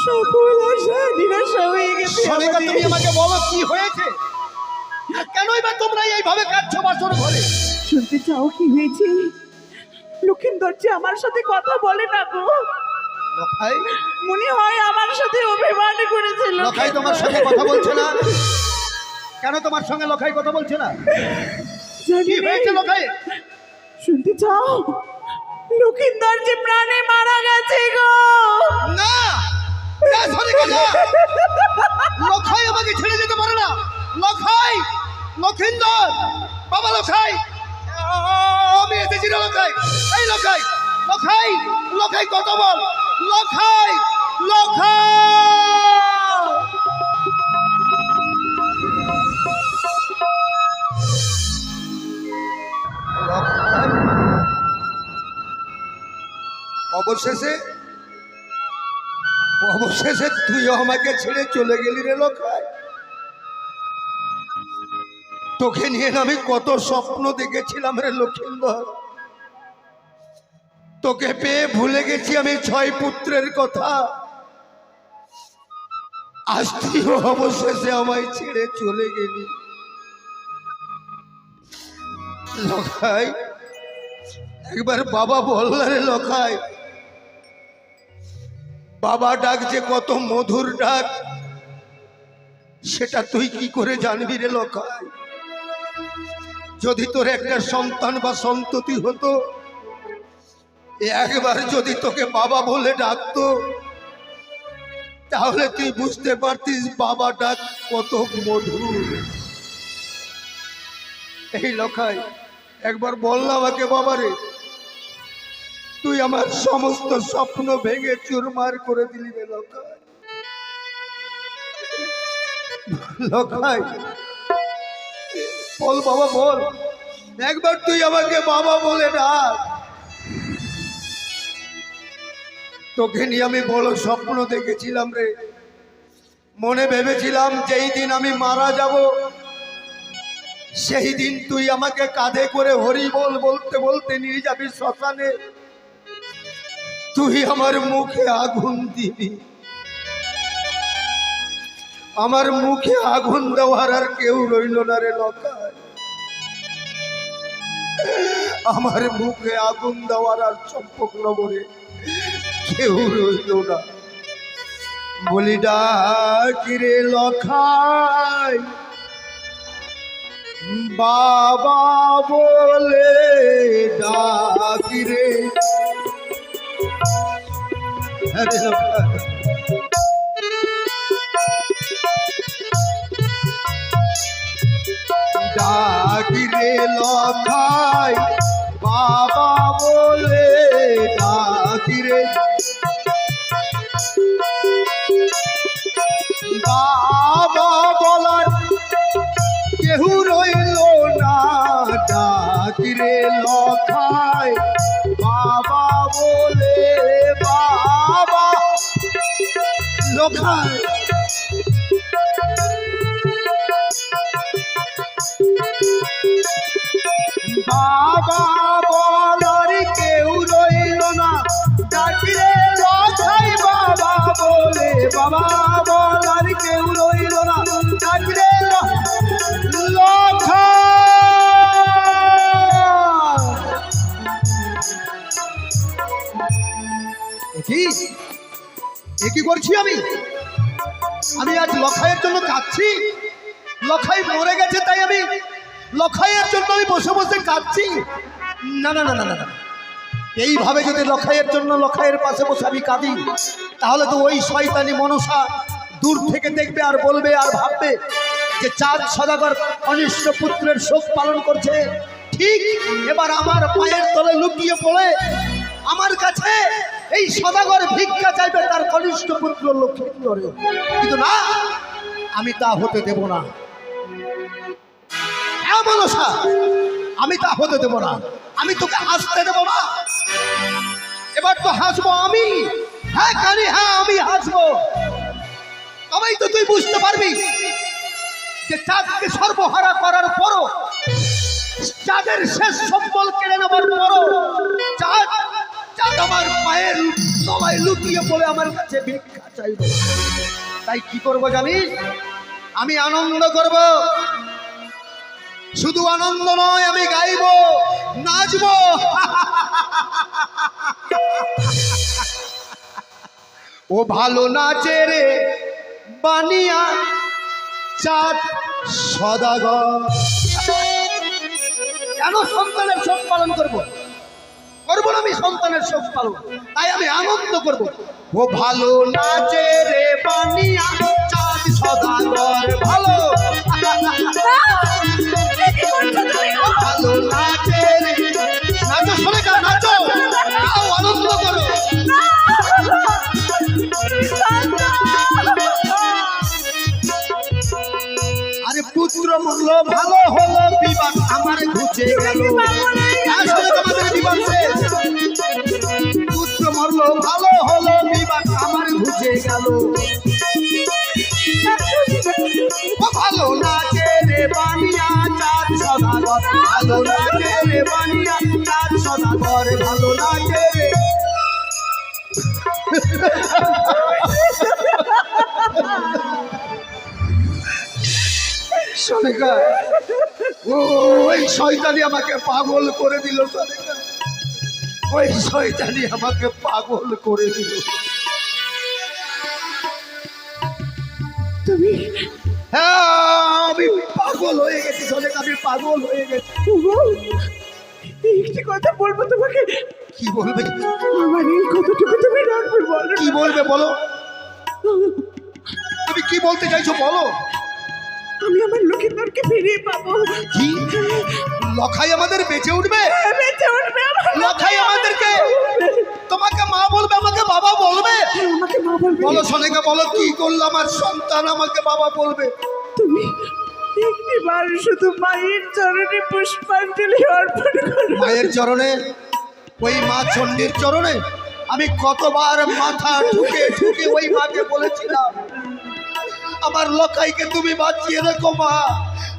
C: সকল আশা নিরাশা হয়ে গেছে
D: সনেকা
C: আমাদের।
D: তুমি আমাকে বলো কি হয়েছে, আর কেনই বা তোমরা এইভাবে কাঁদছো বাসর ঘরে?
C: শুনতে চাও কি হয়েছে? লক্ষিন্দর যে আমার সাথে কথা বলে না গো,
D: লখাই,
C: মনে হয় আমার সাথে অভিমান করেছিল।
D: লখাই তোমার সঙ্গে কথা বলছে না কেন? তোমার সঙ্গে লখাই কথা বলছে না?
C: জানি
D: কি
C: না।
D: হয়েছে লখাই?
C: শুনতে চাও? লক্ষিন্দর যে প্রাণে মারা গেছে গো।
D: না, না সনিকা না, লখাই আমাকে ছেড়ে যেতে পারে না। লখাই, লক্ষিন্দর, বাবা লখাই, আমি এসেছি না লখাই। এই লখাই, লখাই, লখাই কথা বল, লখাই, লখাই। লখাই, অবশেষে অবশেষে তুইও আমাকে ছেড়ে চলে গেলি রে লখাই। তোকে নিয়ে আমি কত স্বপ্ন দেখেছিলাম রে লক্ষিন্দর, তোকে পেয়ে ভুলে গেছি আমি 6 পুত্রের কথা। আজ তুইও অবশেষে আমায় ছেড়ে চলে গেলি লখাই। একবার বাবা বল না রে লখাই, বাবা ডাক যে কত মধুর ডাক, সেটা তুই কি করে জানবি রে লখাই? যদি তোর একটা সন্তান বা সন্ততি হতো, একবার যদি তোকে বাবা বলে ডাকতো, তাহলে তুই বুঝতে পারতিস বাবা ডাক কত মধুর। এই লখাই, একবার বল না আমাকে বাবা রে, তুই আমার সমস্ত স্বপ্ন ভেঙে চুরমার করে দিলি রে লখাই। লখাই বল বাবা বল, একবার তুই আমাকে বাবা বলে ডাক। তোকে নিয়ে আমি বড় স্বপ্ন দেখেছিলাম রে। মনে ভেবেছিলাম যেই দিন আমি মারা যাব সেই দিন তুই আমাকে কাঁধে করে হরি বল বলতে বলতে নিয়ে যাবি শ্মশানে। তুই আমার মুখে আগুন দিবি। আমার মুখে আগুন দেওয়ার আর কেউ রইল না রে লখাই। আমার মুখে আগুন দেওয়ার আর চম্পকনগরে কেউ রইল না। বলি ডাকিরে লখাই বাবা বলে ডাকিরে। আরে লখাই ডাকিরে লখাই বাবা বলে ডাকিরে। বাবা বলার কেউ রইল না। ডাকিরে লখাই বাবা বলে বাবা লখাই। বাবা বলার কেউ রইল না। ডাকিরে লখাই বাবা বলে বাবা বলার কেউ রইল না। ডাকিরে লখাই। কি করছি আমি? আমি আজ লখাইয়ের জন্য কাঁদছি। লখাই মরে গেছে তাই আমি লখাইয়ের জন্য আমি বসে বসে কাঁদছি। না না না না না, এইভাবে যদি লখাইয়ের জন্য লখাইয়ের পাশে বসে আমি কাঁদি তাহলে তো ওই শয়তানি মনসা দূর থেকে দেখবে আর বলবে আর ভাববে যে চাঁদ সদাগর কনিষ্ঠ পুত্রের শোক পালন করছে। ঠিক এবার আমার পায়ের তলে লুকিয়ে পড়ে আমার কাছে এই সদাগর ভিক্ষা চাইবে তার কনিষ্ঠ পুত্র লক্ষ্মীন্দরে। কিন্তু না, আমি তা হতে দেব না। হ্যাঁ মনসা, আমি তা হতে দেব না। আমি তোকে হাসতে দেব না। এবার তো হাসবো আমি। হ্যাঁ কানি, হ্যাঁ আমি হাসবো। তবেই তো তুই বুঝতে পারবি যে চাঁদকে সর্বহারা করার পরও, চাঁদের শেষ সম্বল কেড়ে নেবার পরও চাঁদ আমার পায়ের তলায় লুকিয়ে পড়ে আমার কাছে ভিক্ষা চাইব। তাই কি করব জানিস? আমি আনন্দ করব। শুধু আনন্দ নয়, আমি গাইব, নাচব। ও ভালো নাচে রে বানিয়া চাঁদ সদাগর। কেন সন্তানের শোক পালন করবো? করবো না আমি সন্তানের শোক পালন, তাই আমি আনন্দ করব। ও ভালো নাচে রে বানিয়া চাঁদ সদাগর। ভালো ভালো নাচে রে, নাচো সোনিকা, নাচো, আনন্দ করো। আরে পুত্র মূল্য ভালো হলো, বিবাদ আমার ঘুচে গেল। তোমাদের বিবাদ শেষ। পুত্র মরল ভালো হলো, বিবাদ আমার ঘুচে গেল। ভালো নাচে রে বানিয়া চাঁদ সদাগর। ভালো নাচে রে বানিয়া চাঁদ সদাগর। ভালো নাচে রে। সোনিকা, ওই শয়তানি আমাকে পাগল করে দিল। সোনিকা, ওই শয়তানি আমাকে পাগল করে দিল।
C: তুমি?
D: হ্যাঁ, আমি পাগল হয়ে গেছি সোনিকা, আমি পাগল হয়ে গেছি।
C: একটি কথা বলবো তোমাকে।
D: কি বলবে?
C: আমার এই কতটুকু তুমি রাখবে বলো।
D: কি বলবে বলো? তুমি কি বলতে চাইছো বলো?
C: আমি আমার লক্ষ্মীন্দরকে ফিরিয়ে পাবো।
D: কি? লখাই আমাদের বেঁচে উঠবে?
C: বেঁচে উঠবে।
D: লখাই আমাদেরকে
C: বলবে?
D: বলো সোনিকা, বলো কি করলে আমার সন্তান আমাকে বাবা বলবে?
C: তুমি একটিবার শুধু মায়ের চরণে পুষ্পাঞ্জলি অর্পণ করো।
D: মায়ের চরণে, ওই মা চণ্ডীর চরণে আমি কতবার মাথা ঠুকে ঠুকে ওই মাকে বলেছিলাম, আমার লকাইকে তুমি বাঁচিয়ে রেখো মা,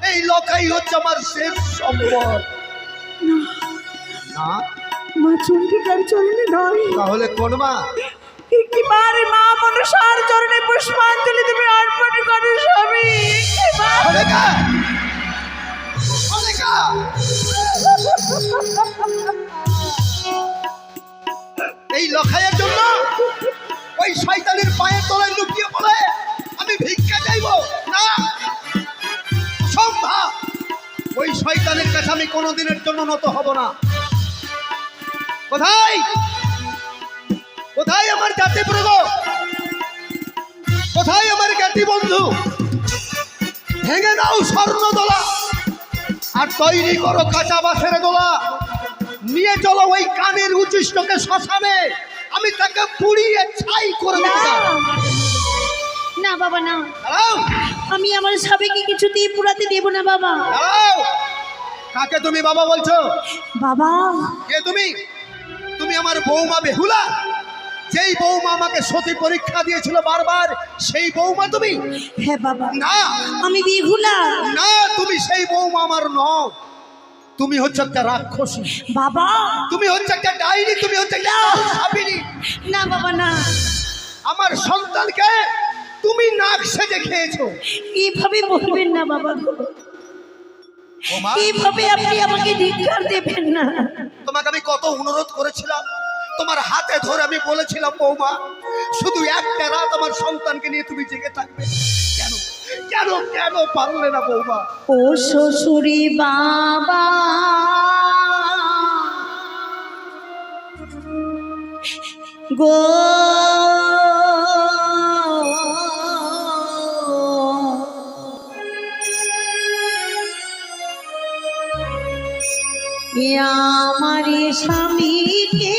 D: এই লকাই হচ্ছে আমার শেষ সম্পদ। না,
C: মা চন্ডিকার চরণে নয়,
D: তাহলে কোন মা?
C: একটিবার মা মনসার চরণে পুষ্পাঞ্জলি তুমি অর্পণ করো স্বামী। একটিবার।
D: সোনিকা, সোনিকা, এই লখাইয়ের জন্য ওই শয়তানের পায়ের তলায় লুকিয়ে পড়ে আমি ভিক্ষা চাইবো? না, সম্ভব। ওই শয়তানের কাছে আমি কোনোদিনের জন্য নত হব না। কোথায় কোথায় আমার জাতি প্রগ, কোথায় আমার জ্ঞাতি বন্ধু? ভেঙে দাও স্বর্ণ দোলা আর তৈরি করো কাঁচা বাঁশের দোলা, নিয়ে চলো ওই কানের উচিষ্টকে শ্মশানে, আমি তাকে পুড়িয়ে ছাই করে দিতে চাই।
B: না বাবা না,
D: দাঁড়াও,
B: আমি আমার স্বামীকে কিছুতেই পুরাতে দেব না বাবা।
D: দাঁড়াও। কাকে তুমি বাবা বলছো?
B: বাবা,
D: কে তুমি? তুমি আমার বৌমা বেহুলা, যেই বৌমা আমাকে সতী পরীক্ষা দিয়েছিল বারবার, সেই বৌমা তুমি?
B: হ্যাঁ বাবা,
D: না,
B: আমি বেহুলা।
D: না, তুমি সেই বৌমা আমার নও। তুমি হচ্ছে একটা রাক্ষসী,
B: বাবা,
D: তুমি হচ্ছে একটা ডাইনি, তুমি হচ্ছে একটা সাপিনী।
B: না বাবা না,
D: আমার সন্তানকে তুমি নাক সেজে খেয়েছো।
B: এইভাবে বলবেন না বাবা,
D: বৌমা,
B: এইভাবে আপনি আমাকে ধিক্কার দেবেন না।
D: তোমাকে আমি কত অনুরোধ করেছিলাম, তোমার হাতে ধরে আমি বলেছিলাম বৌমা, শুধু একটা রাত আমার সন্তানকে নিয়ে তুমি জেগে থাকবে। কেন কেন কেন পারলে না বৌমা?
B: ও শ্বশুরি বাবা, গো আমার স্বামীকে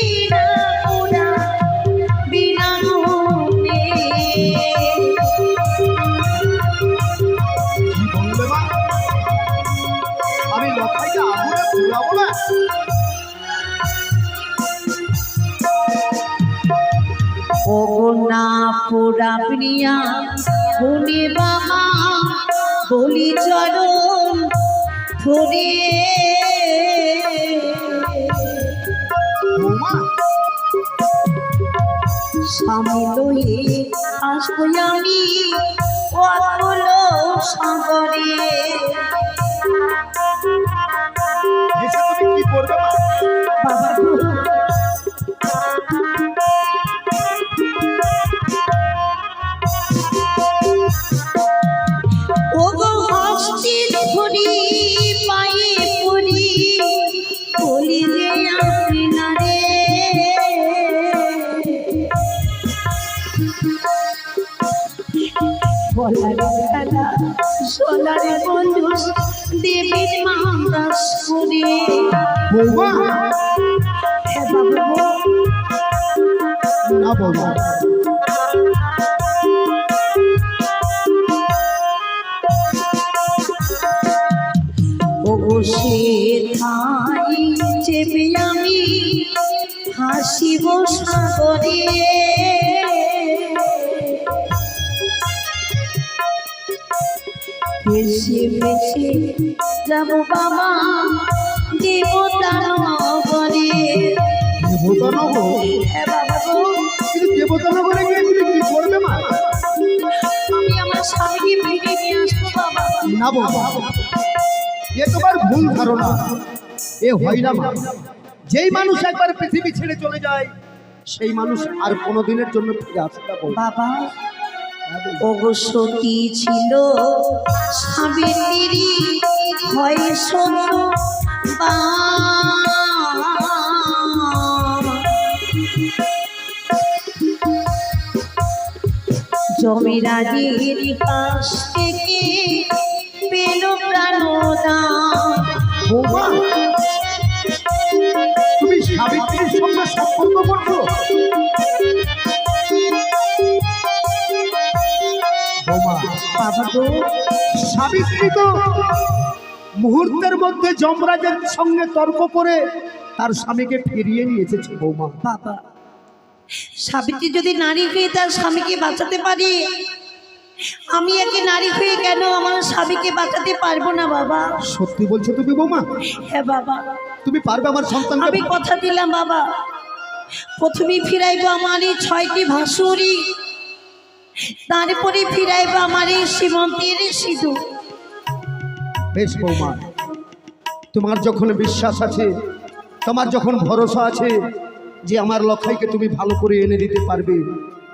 B: ওরা বিনা মনে
D: কি বললে মা? আমি লখাইকে আগুনে পুড়াবো না?
B: ও না পোড়া প্রিয়া বনে বাবা, বলি চরণ ধরে
D: বৌমা,
B: স্বামী লয়ে আসবো আমি অতল সাগরে।
D: এসে তুমি কি করবে মা?
B: বাবা গো, ও গো হস্তি ধরি পায়ে পড়ি, বলি যে আসি না রে। বলার খেলা সোনার বন্ধু দেবীর মাদাস করে।
D: বৌমা,
B: হ্যাঁ বাবা গো,
D: না বৌমা,
B: ও সে ঠাই চেপে আমি হাসিব সাগরে। ভেসে ভেসে যাব বাবা দেবতা নগরে।
D: দেবতানগর?
B: হ্যাঁ বাবা গো,
D: কিন্তু দেবতানগরে গিয়ে তুমি কি করবে মা?
B: আমি আমার স্বামীকে ফিরে নিয়ে আসবো বাবা।
D: না বৌমা, এ তোমার ভুল ধারণা, এ হয় না মা। যেই মানুষ একবার পৃথিবী ছেড়ে চলে যায়, সেই মানুষ আর কোনোদিনের জন্য ফিরে আসে না বৌমা।
B: বাবা, ওগো সতী ছিল সাবিত্রী, হয় শোনো বা জমিরাজের কাছ থেকে পেল প্রাণদান।
D: বৌমা, তুমি সাবিত্রীর সঙ্গে সম্পর্ক করছো?
B: বাবা গো,
D: সাবিত্রী তো মুহূর্তের মধ্যে যমরাজের সঙ্গে তর্ক করে তার স্বামীকে ফিরিয়ে নিয়ে এসেছে বৌমা।
B: বাবা সাবিত্রী যদি নারী হয়ে তার স্বামীকে বাঁচাতে পারি, আমি একে নারী হয়ে কেন আমার স্বামীকে বাঁচাতে পারবো না বাবা?
D: সত্যি বলছো তুমি বৌমা?
B: হ্যাঁ বাবা,
D: তুমি পারবে আমার সন্তানকে?
B: আমি কথা দিলাম বাবা, প্রথমেই ফিরাইবো আমার এই 6টি ভাসুরি, তারপরে ফিরাইবো আমার এই সীমন্তের সিঁদুর।
D: বেশ বৌমা, তোমার যখন বিশ্বাস আছে, তোমার যখন ভরসা আছে যে আমার লক্ষাইকে তুমি ভালো করে এনে দিতে পারবে,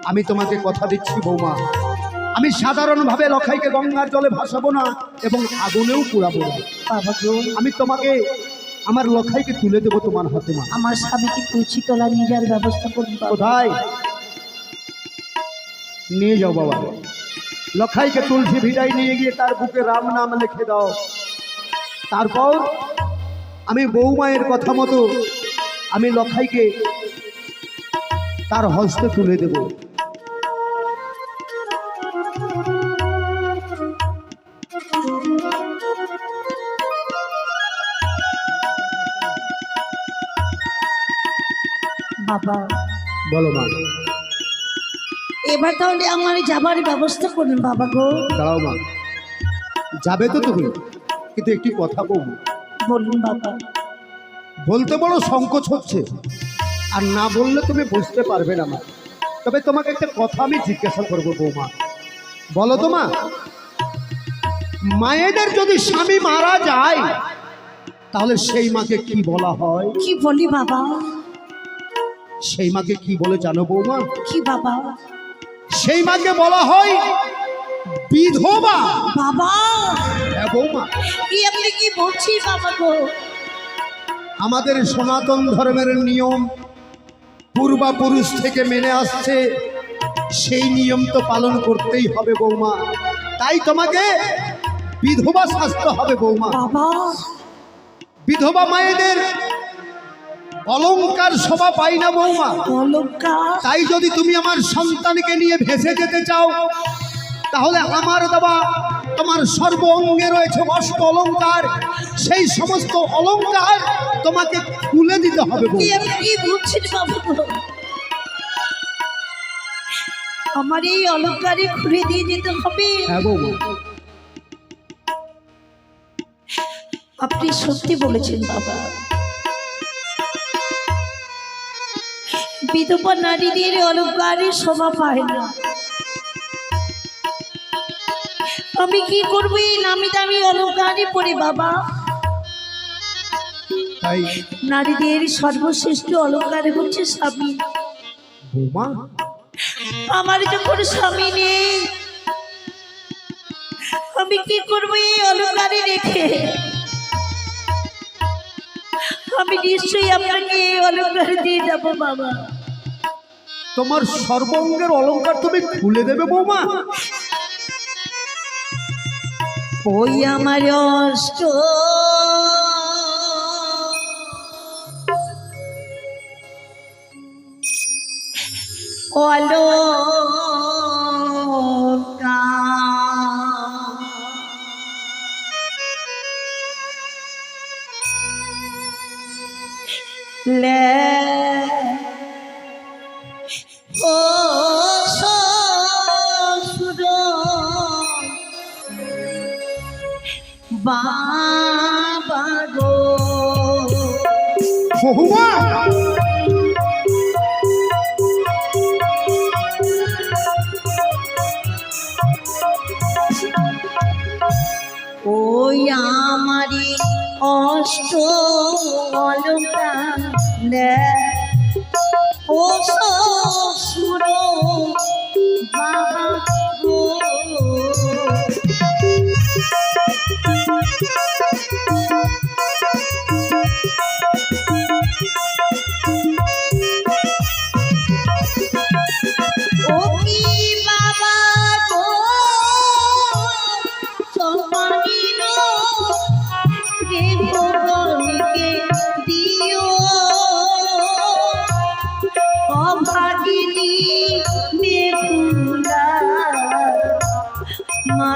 D: আমি তোমাকে কথা দিচ্ছি বৌমা, আমি সাধারণভাবে লক্ষাইকে গঙ্গার জলে ভাসাবো না এবং আগুনেও পুড়াবো না।
B: বাবা গো,
D: আমি তোমাকে আমার লক্ষাইকে তুলে দেবো তোমার হাতে। মা,
B: আমার স্বামীকে তুলসী তলা নিয়ে যাওয়ার ব্যবস্থা করুন বাবা।
D: কোথায় নিয়ে যাও বাবা? লক্ষাইকে তুলসী ভিটায় নিয়ে গিয়ে তার বুকে রাম নাম লিখে দাও। তারপর আমি বৌমায়ের কথা মতো আমি লক্ষাইকে তার হস্তে তুলে দেব।
B: বাবা
D: বলো মা।
B: এবার তাহলে আমার যাবার ব্যবস্থা করুন বাবা গো।
D: দাঁড়াও মা, যাবে তো তুমি, কিন্তু একটি কথা বলবো।
B: বলুন বাবা।
D: বলতে বড় সংকোচ হচ্ছে, আর না বললে তুমি বুঝতে পারবে না মা। তবে তোমাকে একটা কথা আমি জিজ্ঞাসা করবো বৌমা, বলো তো মা, মায়েদের যদি স্বামী মারা যায় তাহলে সেই মাকে কি বলা হয়?
B: কি বলি বাবা?
D: সেই মাকে কি বলে জানো বৌমা?
B: কি বাবা?
D: সেই মাকে বলা হয় বিধবা।
B: বাবা
D: হ্যাঁ বৌমা,
B: কি আপনি কি বলছেন বাবা গো?
D: আমাদের সনাতন ধর্মের নিয়ম পূর্বাপুরুষ থেকে মেনে আসছে, সেই নিয়ম তো পালন করতেই হবে বৌমা। তাই তোমাকে বিধবা সাজতে হবে বৌমা।
B: বাবা
D: বিধবা মায়েদের অলংকার শোভা পাই না বৌমা।
B: অলঙ্কার?
D: তাই যদি তুমি আমার সন্তানকে নিয়ে ভেসে যেতে চাও তাহলে আমার দেওয়া তোমার সর্ব অঙ্গে রয়েছে অষ্ট অলংকার, সেই সমস্ত অলংকার তোমাকে খুলে দিতে হবে
B: কি
D: বৌমা।
B: আপনি কি বলছেন বাবা গো? আমার এই অলঙ্কারে খুলে দিয়ে যেতে হবে?
D: হ্যাঁ বৌমা,
B: আপনি সত্যি বলেছেন বাবা। বিধবা নারীদের অলঙ্কারে শোভা পায় না। আমি কি করবো এই নামি দামি অলঙ্কারে পরে বাবা?
D: তাই
B: নারীদের সর্বশ্রেষ্ঠ অলঙ্কার হচ্ছে স্বামী।
D: বৌমা,
B: আমার যখন স্বামী নেই আমি কি করবো এই অলঙ্কারে রেখে? আমি নিশ্চয়ই আপনাকে এই অলঙ্কার দিয়ে যাবো বাবা।
D: তোমার সর্বঙ্গের অলংকার তুমি খুলে দেবে বৌমা?
B: ওই আমার অষ্ট ও শ্বশুর বাবা গো,
D: বৌমা,
B: ওই আমারি অষ্ট অলঙ্কার ও শ্বশুর বাবা গো। ও কি বাবা গো সম্মানিত দেবগণকে দিও, অভাগিনী বেহুলা মা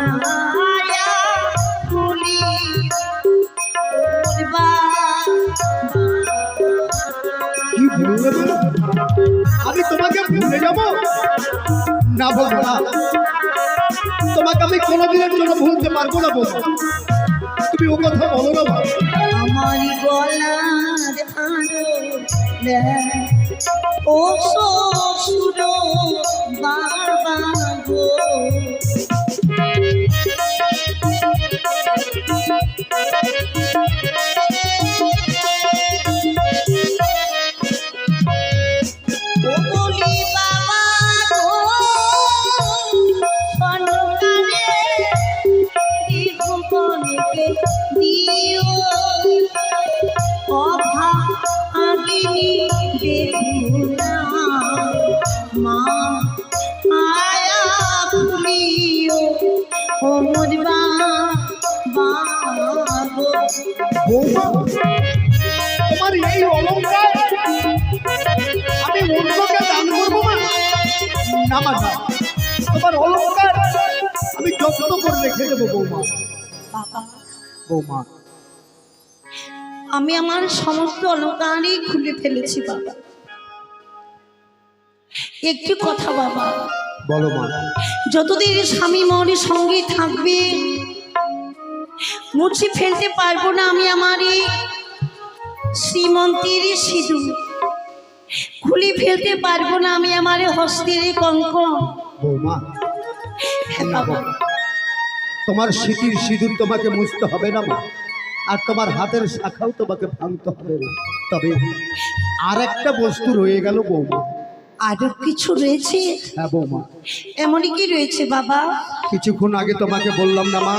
D: ভুলে যাব? আমি তোমাকে ভুলে যাব? না বৌমা, তোমাকে আমি কোনোদিনের জন্য ভুলতে পারবো না বৌমা। তুমি ও কথা বলো না ভাই।
B: আমার গলার আলো ও শ্বশুর বাবা গো, ও বলি বাবা গো সন্তানে জীবনকে দিও অভা আগিনী বেহুলা মা আয়া ভুলিও ও মরবা বাবো।
D: বৌমা, তোমার এই অলংকার আমি অন্যকে দান করবো না। না মা, না, তোমার অলংকার আমি যত্ন করে রেখে দেবো বৌমা।
B: বাবা,
D: বৌমা,
B: আমি আমার সমস্ত অলঙ্কারই খুলে ফেলেছি বাবা। একটি কথা বাবা,
D: বলো মা।
B: যতদিন স্বামী মনের সঙ্গে থাকবে মুছে ফেলতে পারবো না আমি আমার এই শ্রীমন্তের সিঁদুর, খুলে ফেলতে পারবো না আমি আমার হস্তের কঙ্কণ।
D: বৌমা,
B: হ্যাঁ
D: না
B: বাবা,
D: বৌমা, তোমার স্মৃতির সিঁদুর তোমাকে মুছতে হবে না মা, আর তোমার হাতের শাখাও তোমাকে ভাঙতে হবে না। তবে আর একটা বস্তু রয়ে গেল বৌমা।
B: আরো কিছু রয়েছে?
D: হ্যাঁ বৌমা,
B: এমনই কি রয়েছে বাবা?
D: কিছুক্ষণ আগে তোমাকে বললাম না মা,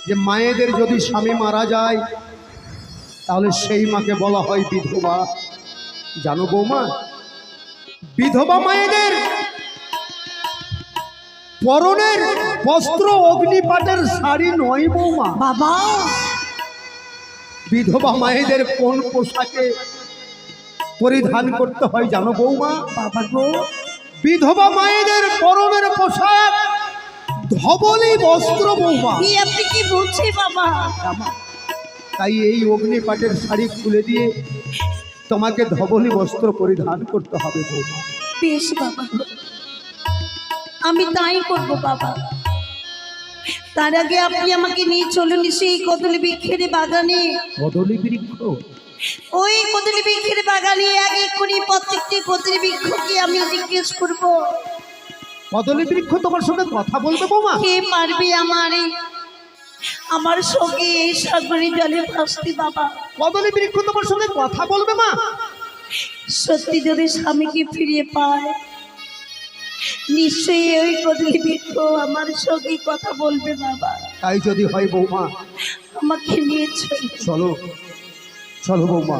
D: যে মায়েদের যদি স্বামী মারা যায় তাহলে সেই মাকে বলা হয় বিধবা। জানো বৌমা, বিধবা মায়েদের পরনের বস্ত্র অগ্নিপাটের শাড়ি নয় বৌমা।
B: বাবা,
D: বিধবা মায়েদের কোন পোশাকে পরিধান করতে হয় জানো বৌমা?
B: বাবা গো,
D: বিধবা মায়েদের পরনের পোশাক ধবলি বস্ত্র বৌমা।
B: কি আপনি কি বলছেন বাবা?
D: তাই এই অগ্নিপাটের শাড়ি খুলে দিয়ে তোমাকে ধবলি বস্ত্র পরিধান করতে হবে বৌমা।
B: বেশ বাবা, আমি তাই করবো বাবা। তার আগে আপনি আমাকে নিয়ে চলুন সেই কদলী বৃক্ষের বাগানে।
D: কদলী বৃক্ষ?
B: ওই কদলী বৃক্ষের বাগানে এক এক করে প্রত্যেকটি কদলী বৃক্ষকে আমি জিজ্ঞেস করব,
D: কদলী বৃক্ষ তোমার সঙ্গে কথা বলবে বৌমা?
B: কে পারবে আমার সঙ্গে এই সাগরের জলে ভাসতে বাবা?
D: কদলী বৃক্ষ তোমার সঙ্গে কথা বলবে মা?
B: সত্যি যদি স্বামীকে ফিরিয়ে পায় নিশ্চয়ই ওই কদলী বৃক্ষ আমার সঙ্গে কথা বলবে বাবা।
D: তাই যদি হয় বৌমা,
B: আমাকে নিয়ে
D: চলো চলো বৌমা।